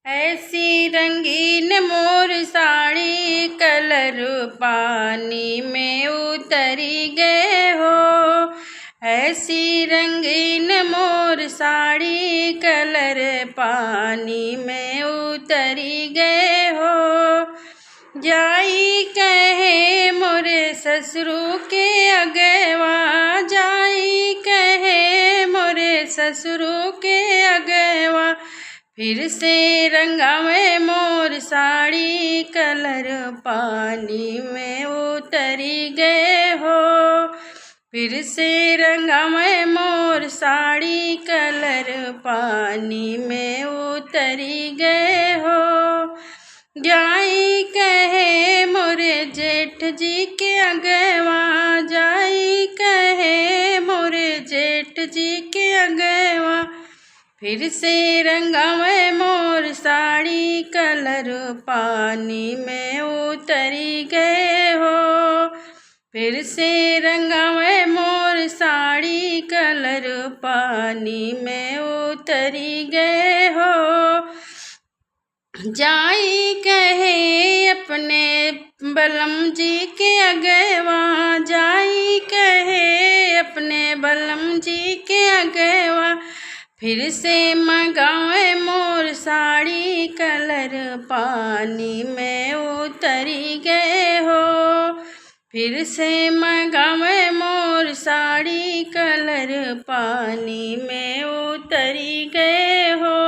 ऐसी रंगीन मोर साड़ी कलर पानी में उतरी गए हो। ऐसी रंगीन मोर साड़ी कलर पानी में उतरी गए हो। जाई कहे मोरे ससुरु के अगवा, जाई कहे मोरे ससुरु के अगवा। फिर से रंगावे मोर साड़ी कलर पानी में उतरी गए हो। फिर से रंगावे मोर साड़ी कलर पानी में उतरी गए हो। जाई कहे मोरे जेठ जी के अगवा, जाई कहे मोरे जेठ जी के अगवा। फिर से रंगावे मोर साड़ी कलर पानी में उतरी गए हो। फिर से रंगावे मोर साड़ी कलर पानी में उतरी गए हो। जाई कहे अपने बलम जी के अगवा, जाई कहे अपने बलम जी के अगवा। फिर से मंगावे मोर साड़ी कलर पानी में उतरी गए हो। फिर से मंगावे मोर साड़ी कलर पानी में उतरी गए हो।